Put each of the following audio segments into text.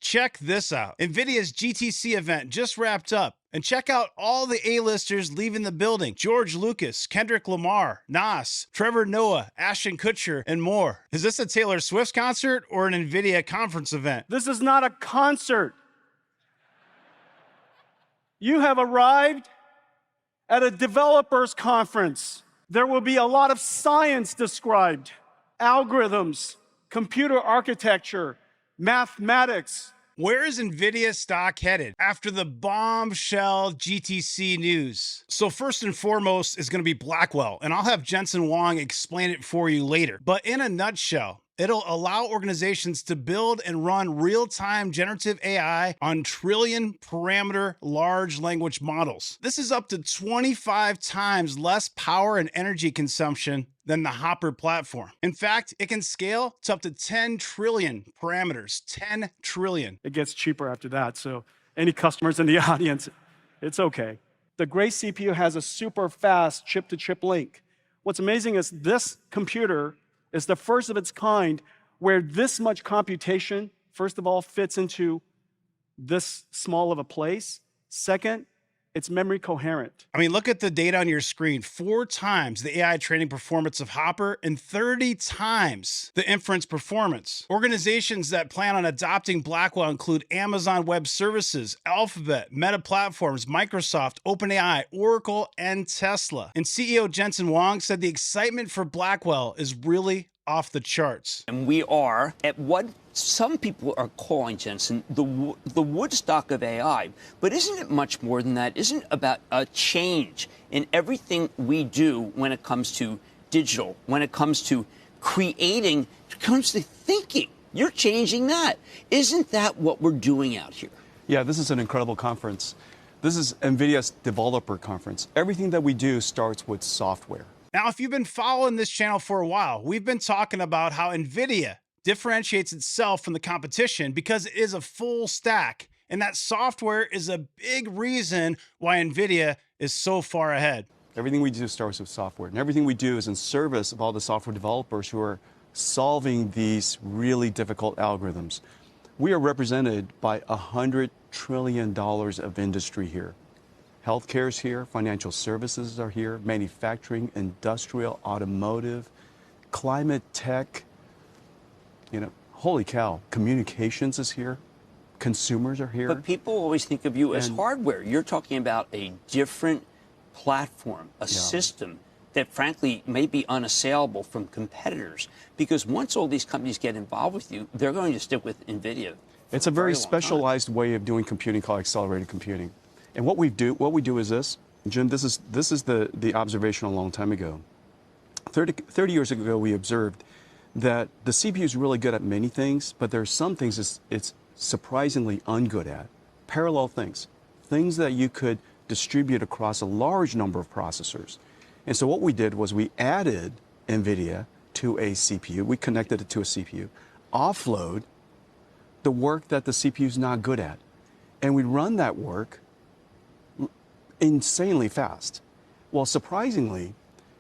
check this out. NVIDIA's GTC event just wrapped up. And check out all the A-listers leaving the building. George Lucas, Kendrick Lamar, Nas, Trevor Noah, Ashton Kutcher, and more. Is this a Taylor Swift concert or an NVIDIA conference event? This is not a concert. You have arrived at a developers conference. There will be a lot of science described, algorithms, computer architecture, mathematics. Where is NVIDIA stock headed after the bombshell GTC news? So first and foremost is going to be Blackwell, and I'll have Jensen Huang explain it for you later. But in a nutshell, it'll allow organizations to build and run real-time generative AI on trillion parameter large language models. This is up to 25 times less power and energy consumption than the Hopper platform. In fact, it can scale to up to 10 trillion parameters, 10 trillion. It gets cheaper after that, so any customers in the audience, it's okay. The Grace CPU has a super fast chip-to-chip link. What's amazing is this computer is the first of its kind where this much computation, first of all, fits into this small of a place. Second, it's memory coherent. I mean, look at the data on your screen. 4 times the AI training performance of Hopper and 30 times the inference performance. Organizations that plan on adopting Blackwell include Amazon Web Services, Alphabet, Meta Platforms, Microsoft, OpenAI, Oracle, and Tesla. And CEO Jensen Huang said the excitement for Blackwell is really off the charts. And we are at what some people are calling, Jensen, the Woodstock of AI. But isn't it much more than that? Isn't it about a change in everything we do when it comes to digital, when it comes to creating, when it comes to thinking? You're changing that. Isn't that what we're doing out here? Yeah, this is an incredible conference. This is NVIDIA's developer conference. Everything that we do starts with software. Now, if you've been following this channel for a while, we've been talking about how NVIDIA differentiates itself from the competition because it is a full stack, and that software is a big reason why NVIDIA is so far ahead. Everything we do starts with software, and everything we do is in service of all the software developers who are solving these really difficult algorithms. We are represented by $100 trillion of industry here. Healthcare is here, financial services are here, manufacturing, industrial, automotive, climate tech, holy cow, communications is here, consumers are here. But people always think of you as hardware. You're talking about a different platform, a system that frankly may be unassailable from competitors. Because once all these companies get involved with you, they're going to stick with NVIDIA. It's a very specialized way of doing computing called accelerated computing. And what we do is this, Jim, this is the observation a long time ago. 30 years ago, we observed that the CPU is really good at many things, but there are some things it's surprisingly ungood at. Parallel things that you could distribute across a large number of processors. And so what we did was we added NVIDIA to a CPU. We connected it to a CPU, offload the work that the CPU is not good at. And we run that work insanely fast. Well, surprisingly,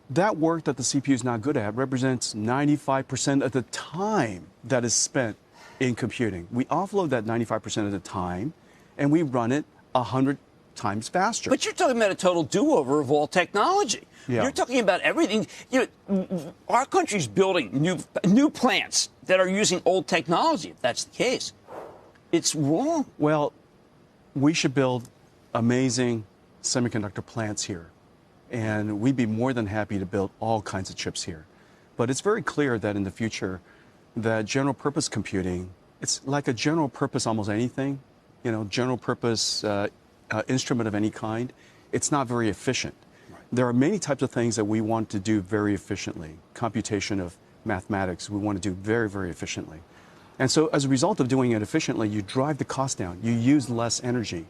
that work that the CPU is not good at represents 95% of the time that is spent in computing. We offload that 95% of the time, and we run it 100 times faster. But you're talking about a total do-over of all technology. Yeah. You're talking about everything. Our country's building new plants that are using old technology. If that's the case, it's wrong. Well, we should build amazing semiconductor plants here, and we'd be more than happy to build all kinds of chips here. But it's very clear that in the future, that general purpose computing, it's like a general purpose almost anything, general purpose instrument of any kind, it's not very efficient. Right. There are many types of things that we want to do very efficiently. Computation of mathematics, we want to do very, very efficiently. And so as a result of doing it efficiently, you drive the cost down, you use less energy.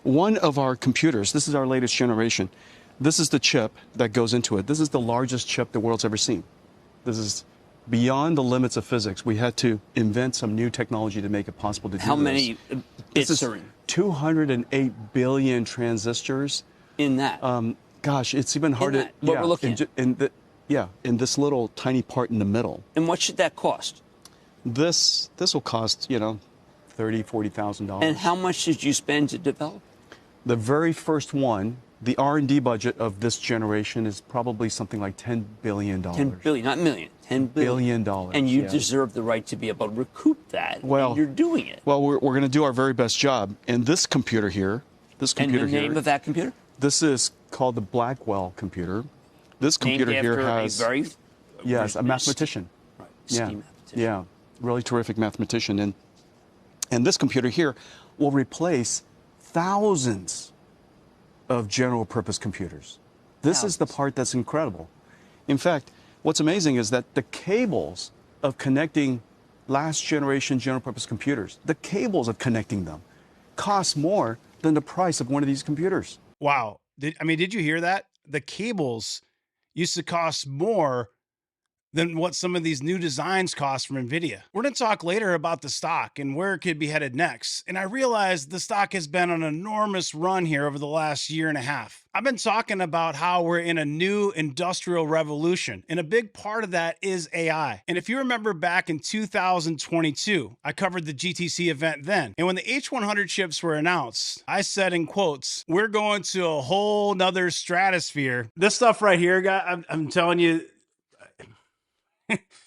One of our computers, this is our latest generation, this is the chip that goes into it. This is the largest chip the world's ever seen. This is beyond the limits of physics. We had to invent some new technology to make it possible to do this. How many bits are in? 208 billion transistors. In that? Gosh, it's even harder. What we're looking at? In this little tiny part in the middle. And what should that cost? This will cost, $40,000. And how much did you spend to develop? The very first one, the R&D budget of this generation is probably something like $10 billion. 10 billion, not million, 10 billion. And you deserve the right to be able to recoup that. Well, and you're doing it. Well, we're going to do our very best job. And this computer here, and the name of that computer? This is called the Blackwell computer. This computer Named here after has a very a mathematician. Right. Yeah, Mathematician. yeah, really terrific mathematician. And this computer here will replace thousands of general purpose computers. This is the part that's incredible. In fact, what's amazing is that the cables of connecting last generation general purpose computers, the cables of connecting them cost more than the price of one of these computers. Wow. Did you hear that? The cables used to cost more than what some of these new designs cost from NVIDIA. We're going to talk later about the stock and where it could be headed next. And I realize the stock has been on an enormous run here over the last year and a half. I've been talking about how we're in a new industrial revolution, and a big part of that is AI. And if you remember back in 2022, I covered the GTC event then. And when the H100 chips were announced, I said in quotes, we're going to a whole nother stratosphere. This stuff right here, guy, I'm telling you,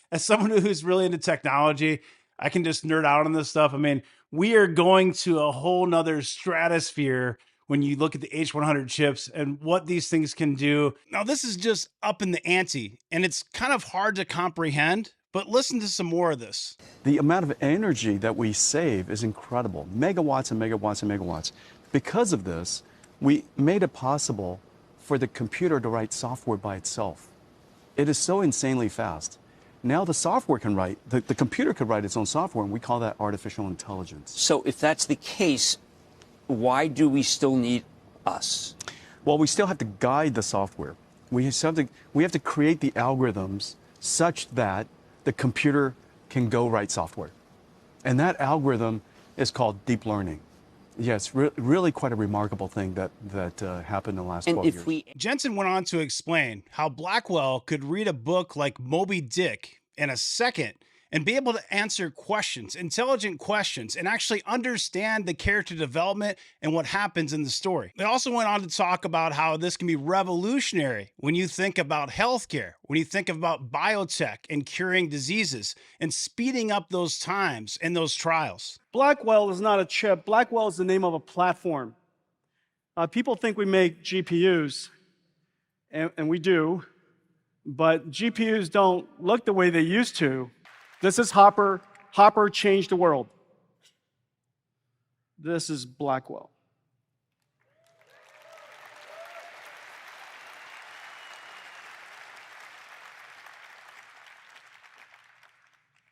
as someone who's really into technology, I can just nerd out on this stuff. I mean, we are going to a whole nother stratosphere when you look at the H100 chips and what these things can do. Now, this is just up in the ante, and it's kind of hard to comprehend, but listen to some more of this. The amount of energy that we save is incredible. Megawatts and megawatts and megawatts. Because of this, we made it possible for the computer to write software by itself. It is so insanely fast. Now the software can write, the computer could write its own software, and we call that artificial intelligence. So if that's the case, why do we still need us? Well, we still have to guide the software. We have to create the algorithms such that the computer can go write software. And that algorithm is called deep learning. Yes, really quite a remarkable thing that happened in the last 12 years. Jensen went on to explain how Blackwell could read a book like Moby Dick in a second and be able to answer questions, intelligent questions, and actually understand the character development and what happens in the story. They also went on to talk about how this can be revolutionary when you think about healthcare, when you think about biotech and curing diseases and speeding up those times and those trials. Blackwell is not a chip. Blackwell is the name of a platform. People think we make GPUs, and we do, but GPUs don't look the way they used to. This is Hopper. Hopper changed the world. This is Blackwell.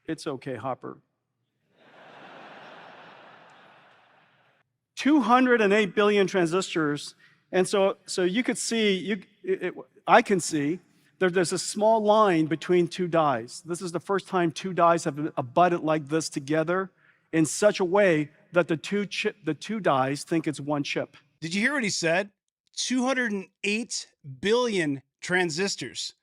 It's okay, Hopper. 208 billion transistors, and so you could see, I can see, there's a small line between two dies. This is the first time two dies have abutted like this together in such a way that the two dies think it's one chip. Did you hear what he said? 208 billion transistors.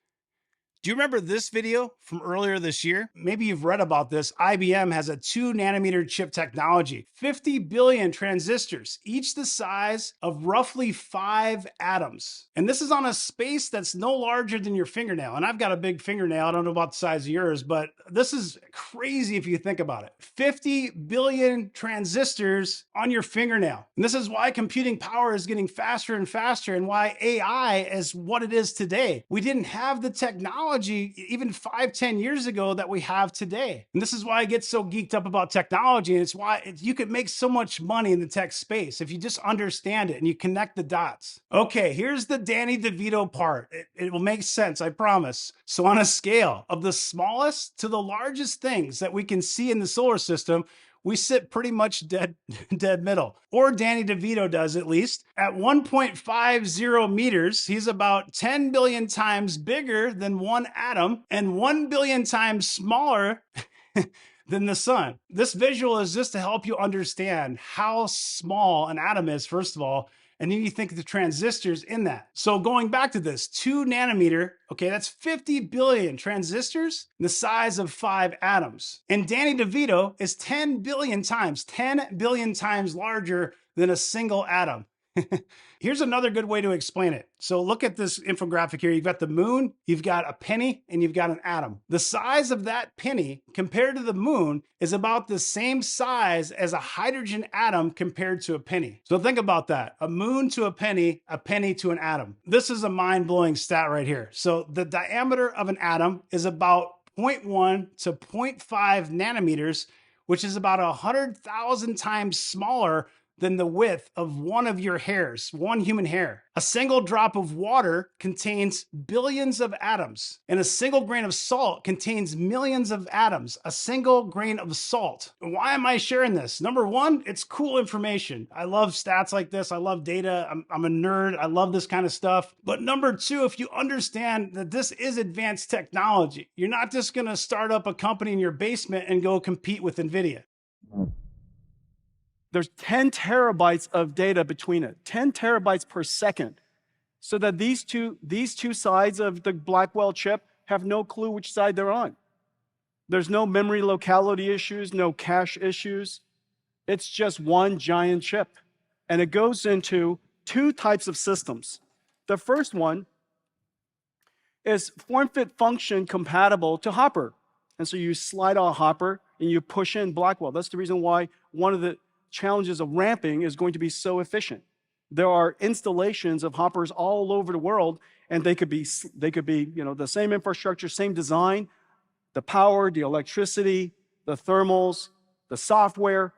Do you remember this video from earlier this year? Maybe you've read about this. IBM has a 2 nanometer chip technology, 50 billion transistors, each the size of roughly 5 atoms. And this is on a space that's no larger than your fingernail. And I've got a big fingernail. I don't know about the size of yours, but this is crazy if you think about it. 50 billion transistors on your fingernail. And this is why computing power is getting faster and faster, and why AI is what it is today. We didn't have the technology even 5-10 years ago that we have today. And this is why I get so geeked up about technology. And it's why you could make so much money in the tech space if you just understand it and you connect the dots. Okay, here's the Danny DeVito part. It will make sense, I promise. So on a scale of the smallest to the largest things that we can see in the solar system, we sit pretty much dead middle, or Danny DeVito does at least. At 1.50 meters, he's about 10 billion times bigger than one atom and 1 billion times smaller than the sun. This visual is just to help you understand how small an atom is, first of all, and then you think of the transistors in that. So going back to this, 2 nanometer, okay, that's 50 billion transistors, the size of 5 atoms. And Danny DeVito is 10 billion times larger than a single atom. Here's another good way to explain it. So look at this infographic here. You've got the moon, you've got a penny, and you've got an atom. The size of that penny compared to the moon is about the same size as a hydrogen atom compared to a penny. So think about that. A moon to a penny to an atom. This is a mind-blowing stat right here. So the diameter of an atom is about 0.1 to 0.5 nanometers, which is about 100,000 times smaller than the width of one of your hairs, one human hair. A single drop of water contains billions of atoms, and a single grain of salt contains millions of atoms. A single grain of salt. Why am I sharing this? Number one, it's cool information. I love stats like this. I love data. I'm a nerd. I love this kind of stuff. But number two, if you understand that this is advanced technology, you're not just going to start up a company in your basement and go compete with NVIDIA. There's 10 terabytes of data between it, 10 terabytes per second, so that these two sides of the Blackwell chip have no clue which side they're on. There's no memory locality issues, no cache issues. It's just one giant chip. And it goes into 2 types of systems. The first one is form-fit-function compatible to Hopper. And so you slide on Hopper and you push in Blackwell. That's the reason why one of the challenges of ramping is going to be so efficient. There are installations of Hoppers all over the world, and they could be the same infrastructure, same design, the power, the electricity, the thermals, the software,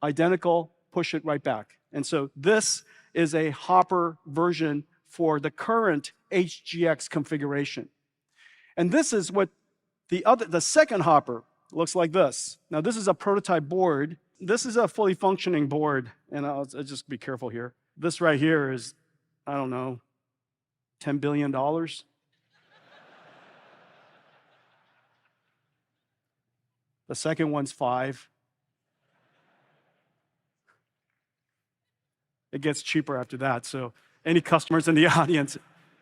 identical, push it right back. And so this is a Hopper version for the current HGX configuration. And this is what the second Hopper looks like this. Now this is a prototype board. This is a fully functioning board, and I'll just be careful here. This right here is, I don't know, $10 billion. The second one's 5. It gets cheaper after that, so any customers in the audience,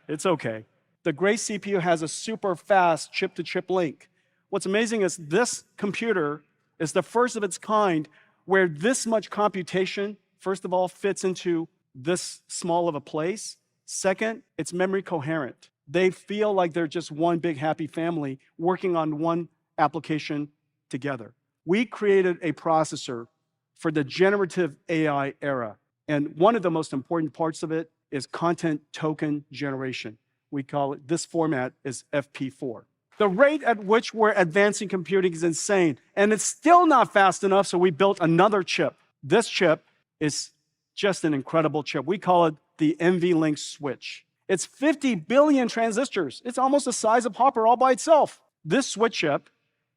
it's okay. The Grace CPU has a super fast chip-to-chip link. What's amazing is this computer is the first of its kind where this much computation, first of all, fits into this small of a place. Second, it's memory coherent. They feel like they're just one big happy family working on one application together. We created a processor for the generative AI era. And one of the most important parts of it is content token generation. We call it, this format is FP4. The rate at which we're advancing computing is insane, and it's still not fast enough, so we built another chip. This chip is just an incredible chip. We call it the NVLink switch. It's 50 billion transistors. It's almost the size of Hopper all by itself. This switch chip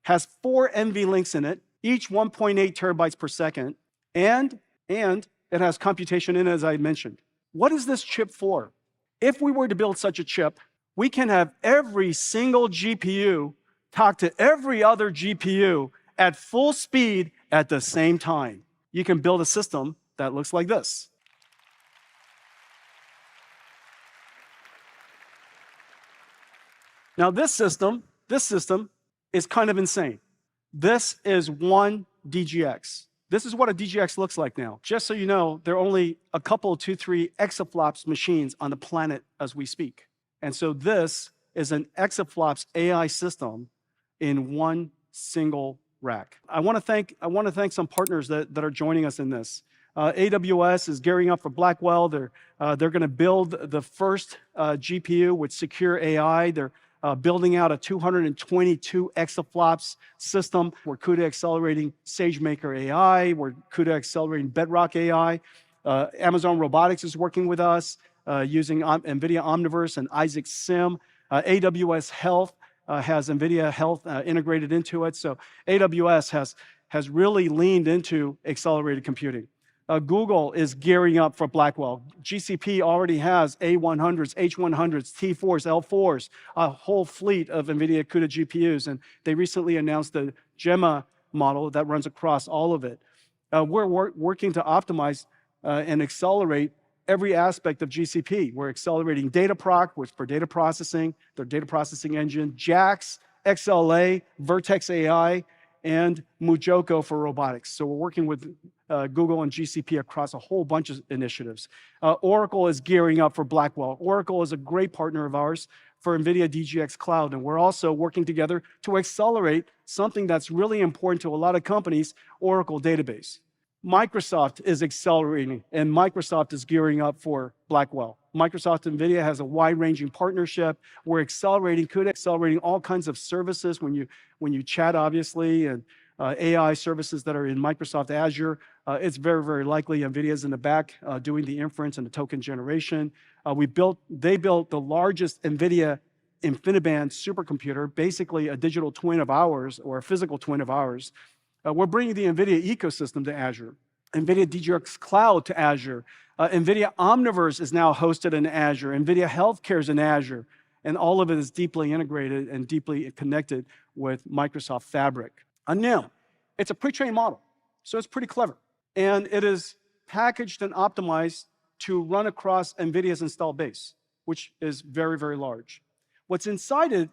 has 4 NVLinks in it, each 1.8 terabytes per second, and it has computation in it, as I mentioned. What is this chip for? If we were to build such a chip, we can have every single GPU talk to every other GPU at full speed at the same time. You can build a system that looks like this. Now this system is kind of insane. This is one DGX. This is what a DGX looks like now. Just so you know, there are only a couple, 2, 3 exaflops machines on the planet as we speak. And so this is an exaflops AI system in one single rack. I want to thank some partners that are joining us in this. AWS is gearing up for Blackwell. They're going to build the first GPU with secure AI. They're building out a 222 exaflops system. We're CUDA accelerating SageMaker AI. We're CUDA accelerating Bedrock AI. Amazon Robotics is working with us using NVIDIA Omniverse and Isaac Sim. AWS Health has NVIDIA Health integrated into it. So AWS has really leaned into accelerated computing. Google is gearing up for Blackwell. GCP already has A100s, H100s, T4s, L4s, a whole fleet of NVIDIA CUDA GPUs. And they recently announced the Gemma model that runs across all of it. We're working to optimize and accelerate every aspect of GCP. We're accelerating Dataproc, which for data processing, their data processing engine, JAX, XLA, Vertex AI, and Mujoko for robotics. So we're working with Google and GCP across a whole bunch of initiatives. Oracle is gearing up for Blackwell. Oracle is a great partner of ours for NVIDIA DGX Cloud, and we're also working together to accelerate something that's really important to a lot of companies, Oracle database. Microsoft is accelerating, and Microsoft is gearing up for Blackwell. Microsoft and NVIDIA has a wide-ranging partnership. We're accelerating, CUDA accelerating all kinds of services when you chat, obviously, and AI services that are in Microsoft Azure. It's very, very likely NVIDIA's in the back doing the inference and the token generation. They built the largest NVIDIA InfiniBand supercomputer, basically a digital twin of ours or a physical twin of ours. We're bringing the NVIDIA ecosystem to Azure, NVIDIA DGX Cloud to Azure. NVIDIA Omniverse is now hosted in Azure. NVIDIA Healthcare is in Azure. And all of it is deeply integrated and deeply connected with Microsoft Fabric. A NIM, it's a pre-trained model, so it's pretty clever. And it is packaged and optimized to run across NVIDIA's installed base, which is very, very large. What's inside it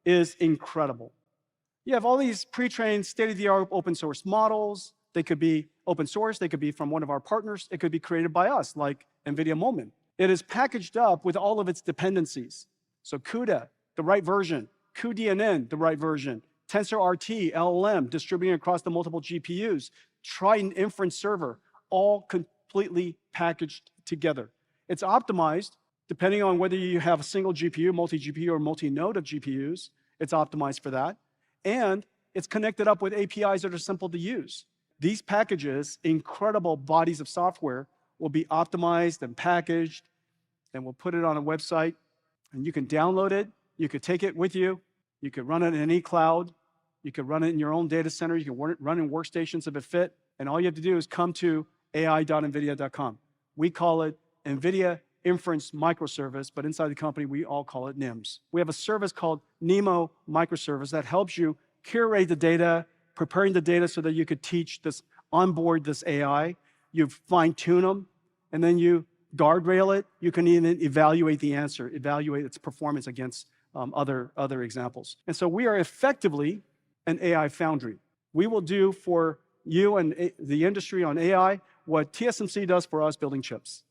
is incredible. You have all these pre-trained, state-of-the-art open source models. They could be open source. They could be from one of our partners. It could be created by us, like NVIDIA Moment. It is packaged up with all of its dependencies. So CUDA, the right version. cuDNN, the right version. TensorRT, LLM, distributing across the multiple GPUs. Triton Inference Server, all completely packaged together. It's optimized, depending on whether you have a single GPU, multi-GPU, or multi-node of GPUs. It's optimized for that. And it's connected up with APIs that are simple to use. These packages, incredible bodies of software, will be optimized and packaged, and we'll put it on a website, and you can download it, you could take it with you, you could run it in any cloud, you could run it in your own data center, you can run in workstations if it fit, and all you have to do is come to ai.nvidia.com. We call it NVIDIA Inference Microservice, but inside the company, we all call it NIMS. We have a service called NeMo Microservice that helps you curate the data, preparing the data so that you could teach this, onboard this AI. You fine-tune them, and then you guardrail it. You can even evaluate the answer, evaluate its performance against other examples. And so we are effectively an AI foundry. We will do for you and the industry on AI what TSMC does for us building chips.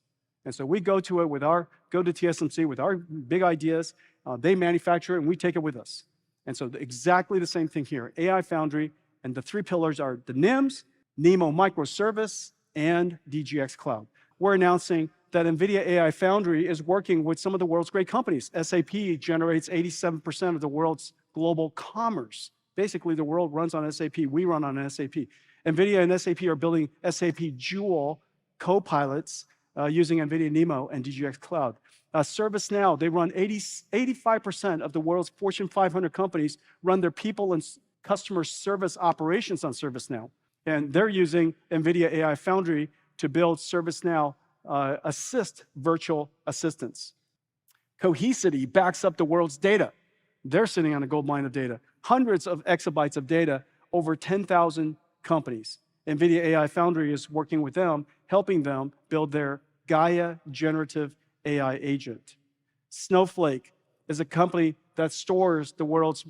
And so we go to TSMC with our big ideas, they manufacture it, and we take it with us. And so exactly the same thing here, AI Foundry, and the three pillars are the NIMS, NeMo Microservice, and DGX Cloud. We're announcing that NVIDIA AI Foundry is working with some of the world's great companies. SAP generates 87% of the world's global commerce. Basically, the world runs on SAP. We run on SAP. NVIDIA and SAP are building SAP Joule co-pilots using NVIDIA NeMo and DGX Cloud. ServiceNow, they run 85% of the world's Fortune 500 companies run their people and customer service operations on ServiceNow. And they're using NVIDIA AI Foundry to build ServiceNow Assist virtual assistants. Cohesity backs up the world's data. They're sitting on a gold mine of data. Hundreds of exabytes of data, over 10,000 companies. NVIDIA AI Foundry is working with them, helping them build their Gaia generative AI agent. Snowflake is a company that stores the world's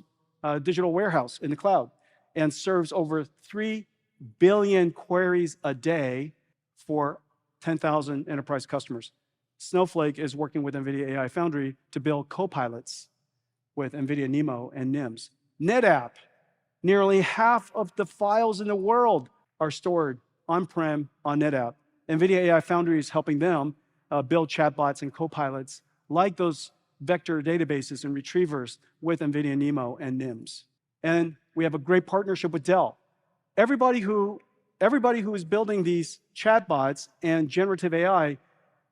digital warehouse in the cloud and serves over 3 billion queries a day for 10,000 enterprise customers. Snowflake is working with NVIDIA AI Foundry to build copilots with NVIDIA NeMo and NIMS. NetApp, nearly half of the files in the world are stored on-prem on NetApp. NVIDIA AI Foundry is helping them build chatbots and copilots like those vector databases and retrievers with NVIDIA NeMo and NIMS. And we have a great partnership with Dell. Everybody who is building these chatbots and generative AI,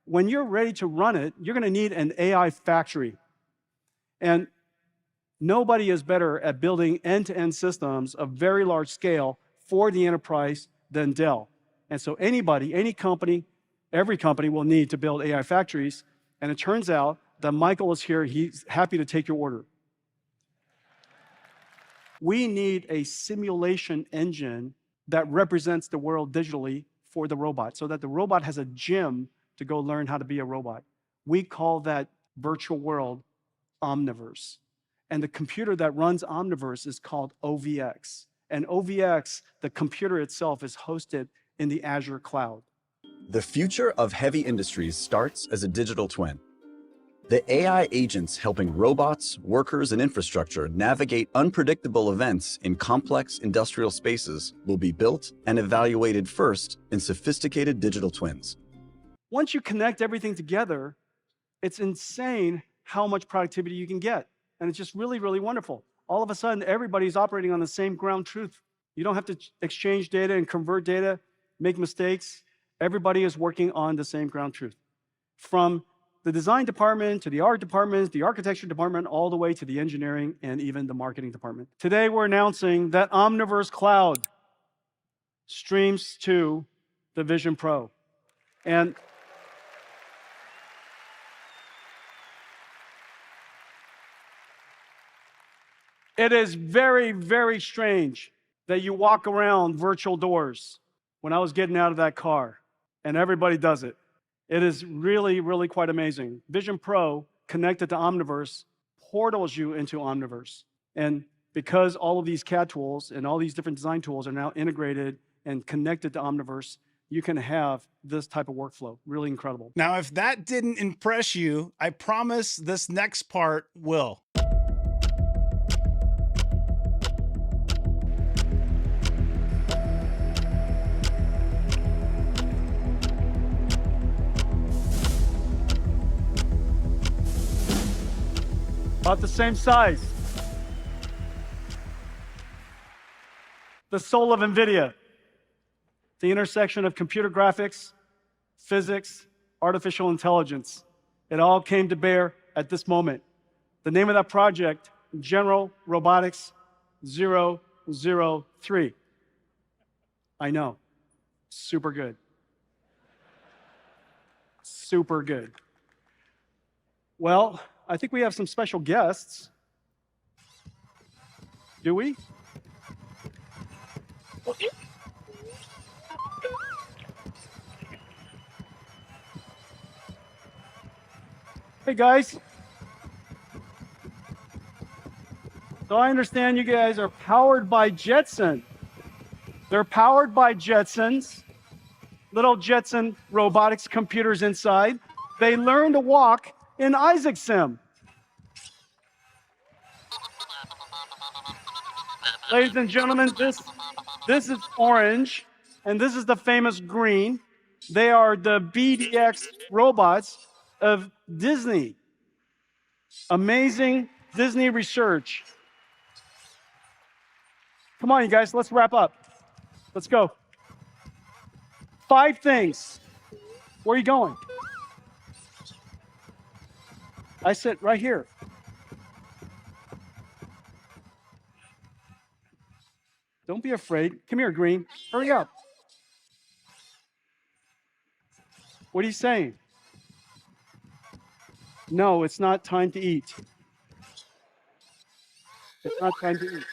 when you're ready to run it, you're going to need an AI factory. And nobody is better at building end-to-end systems of very large scale for the enterprise than Dell. And so anybody, any company, every company will need to build AI factories. And it turns out that Michael is here. He's happy to take your order. We need a simulation engine that represents the world digitally for the robot, so that the robot has a gym to go learn how to be a robot. We call that virtual world Omniverse. And the computer that runs Omniverse is called OVX. And OVX, the computer itself, is hosted in the Azure cloud. The future of heavy industries starts as a digital twin. The AI agents helping robots, workers, and infrastructure navigate unpredictable events in complex industrial spaces will be built and evaluated first in sophisticated digital twins. Once you connect everything together, it's insane how much productivity you can get. And it's just really, really wonderful. All of a sudden, everybody's operating on the same ground truth. You don't have to exchange data and convert data, make mistakes. Everybody is working on the same ground truth. From the design department to the art department, the architecture department, all the way to the engineering and even the marketing department. Today, we're announcing that Omniverse Cloud streams to the Vision Pro. And it is very, very strange that you walk around virtual doors when I was getting out of that car, and everybody does it. It is really, really quite amazing. Vision Pro connected to Omniverse portals you into Omniverse. And because all of these CAD tools and all these different design tools are now integrated and connected to Omniverse, you can have this type of workflow. Really incredible. Now, if that didn't impress you, I promise this next part will. About the same size. The soul of NVIDIA. The intersection of computer graphics, physics, artificial intelligence. It all came to bear at this moment. The name of that project, General Robotics 003. I know, super good. Super good. Well, I think we have some special guests. Do we? Hey guys. So I understand you guys are powered by Jetson. They're powered by Jetsons, little Jetson robotics computers inside. They learn to walk in Isaac Sim. Ladies and gentlemen, this is orange, and this is the famous green. They are the BDX robots of Disney. Amazing Disney research. Come on, you guys, let's wrap up. Let's go. 5 things. Where are you going? I sit right here. Don't be afraid. Come here, Green. Hurry up. What are you saying? No, it's not time to eat. It's not time to eat.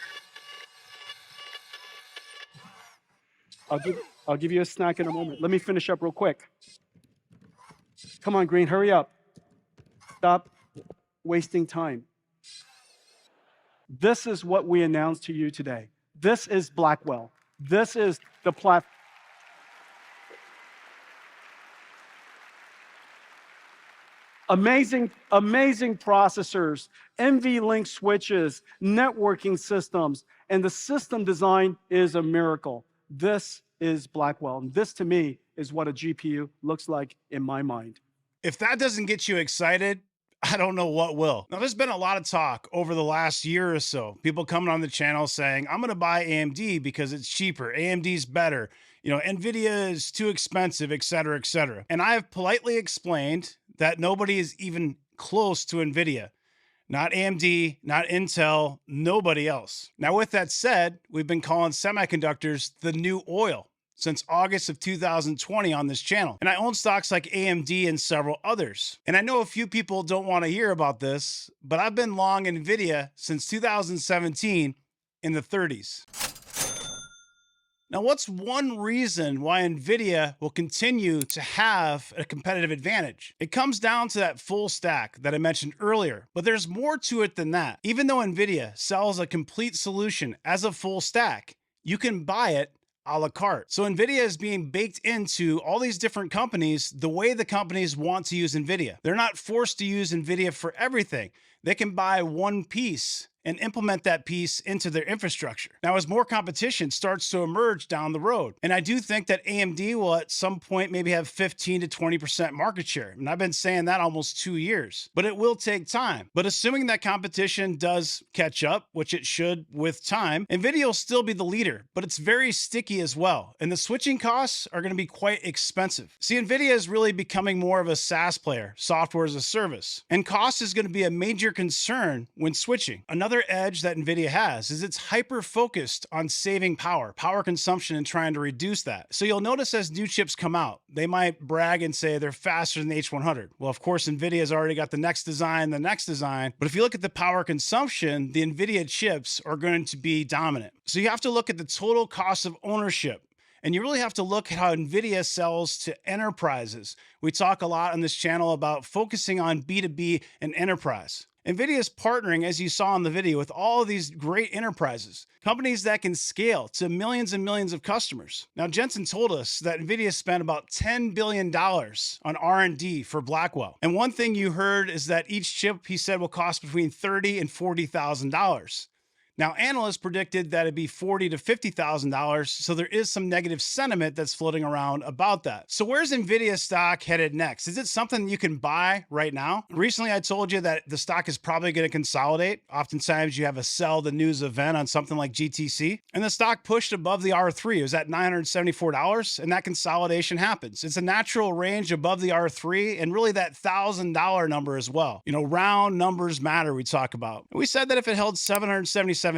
I'll give you a snack in a moment. Let me finish up real quick. Come on, Green, hurry up. Stop wasting time. This is what we announced to you today. This is Blackwell. This is the platform. Amazing, amazing processors, NVLink switches, networking systems, and the system design is a miracle. This is Blackwell. And this, to me, is what a GPU looks like in my mind. If that doesn't get you excited, I don't know what will. Now, there's been a lot of talk over the last year or so. People coming on the channel saying, I'm going to buy AMD because it's cheaper. AMD's better. You know, NVIDIA is too expensive, et cetera, et cetera. And I have politely explained that nobody is even close to NVIDIA. Not AMD, not Intel, nobody else. Now, with that said, we've been calling semiconductors the new oil since August of 2020 on this channel. And I own stocks like AMD and several others. And I know a few people don't want to hear about this, but I've been long NVIDIA since 2017 in the 30s. Now, what's one reason why NVIDIA will continue to have a competitive advantage? It comes down to that full stack that I mentioned earlier, but there's more to it than that. Even though NVIDIA sells a complete solution as a full stack, you can buy it a la carte. So NVIDIA is being baked into all these different companies the way the companies want to use NVIDIA. They're not forced to use NVIDIA for everything. They can buy one piece and implement that piece into their infrastructure. Now, as more competition starts to emerge down the road, and I do think that AMD will at some point maybe have 15 to 20% market share. And I've been saying that almost 2 years, but it will take time. But assuming that competition does catch up, which it should with time, NVIDIA will still be the leader, but it's very sticky as well. And the switching costs are going to be quite expensive. See, NVIDIA is really becoming more of a SaaS player, software as a service, and cost is going to be a major concern when switching. Another edge that NVIDIA has is it's hyper focused on saving power consumption, and trying to reduce that. So you'll notice as new chips come out, they might brag and say they're faster than the H100. Well, of course, NVIDIA has already got the next design. But if you look at the power consumption, the NVIDIA chips are going to be dominant. So you have to look at the total cost of ownership. And you really have to look at how NVIDIA sells to enterprises. We talk a lot on this channel about focusing on B2B and enterprise. NVIDIA is partnering, as you saw in the video, with all of these great enterprises, companies that can scale to millions and millions of customers. Now, Jensen told us that NVIDIA spent about $10 billion on R&D for Blackwell. And one thing you heard is that each chip, he said, will cost between $30,000 and $40,000. Now, analysts predicted that it'd be $40,000 to $50,000, so there is some negative sentiment that's floating around about that. So where's NVIDIA stock headed next? Is it something you can buy right now? Recently, I told you that the stock is probably going to consolidate. Oftentimes, you have a sell the news event on something like GTC, and the stock pushed above the R3. It was at $974, and that consolidation happens. It's a natural range above the R3, and really that $1,000 number as well. You know, round numbers matter, we talk about. We said that if it held $777,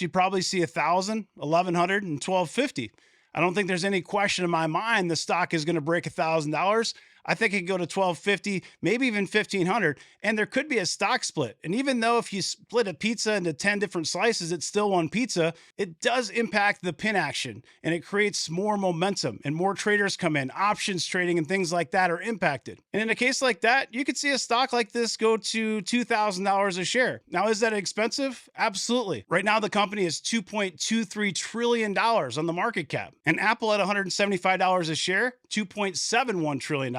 you'd probably see $1,000, $1,100, and $1,250. I don't think there's any question in my mind the stock is going to break $1,000. I think it could go to $1,250, maybe even $1,500, and there could be a stock split. And even though if you split a pizza into 10 different slices, it's still one pizza, it does impact the pin action, and it creates more momentum, and more traders come in. Options trading and things like that are impacted. And in a case like that, you could see a stock like this go to $2,000 a share. Now, is that expensive? Absolutely. Right now, the company is $2.23 trillion on the market cap, and Apple at $175 a share, $2.71 trillion.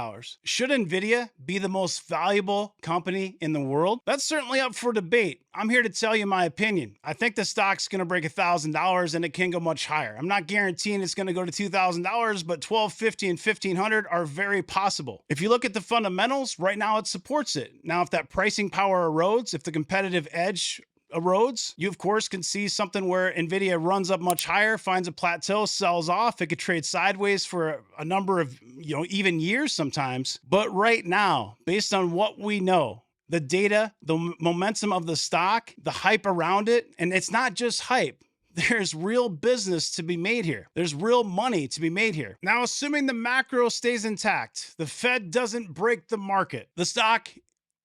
Should NVIDIA be the most valuable company in the world? That's certainly up for debate. I'm here to tell you my opinion. I think the stock's going to break $1,000 and it can go much higher. I'm not guaranteeing it's going to go to $2,000, but $1,250 and $1,500 are very possible. If you look at the fundamentals, right now it supports it. Now, if that pricing power erodes, if the competitive edge erodes, you of course can see something where NVIDIA runs up much higher, finds a plateau, sells off. It could trade sideways for a number of, even years sometimes. But right now, based on what we know, the data, the momentum of the stock, the hype around it, and it's not just hype. There's real business to be made here. There's real money to be made here. Now, assuming the macro stays intact, the Fed doesn't break the market, the stock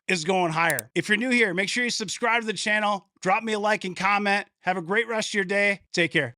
is going higher. If you're new here, make sure you subscribe to the channel, drop me a like and comment. Have a great rest of your day. Take care.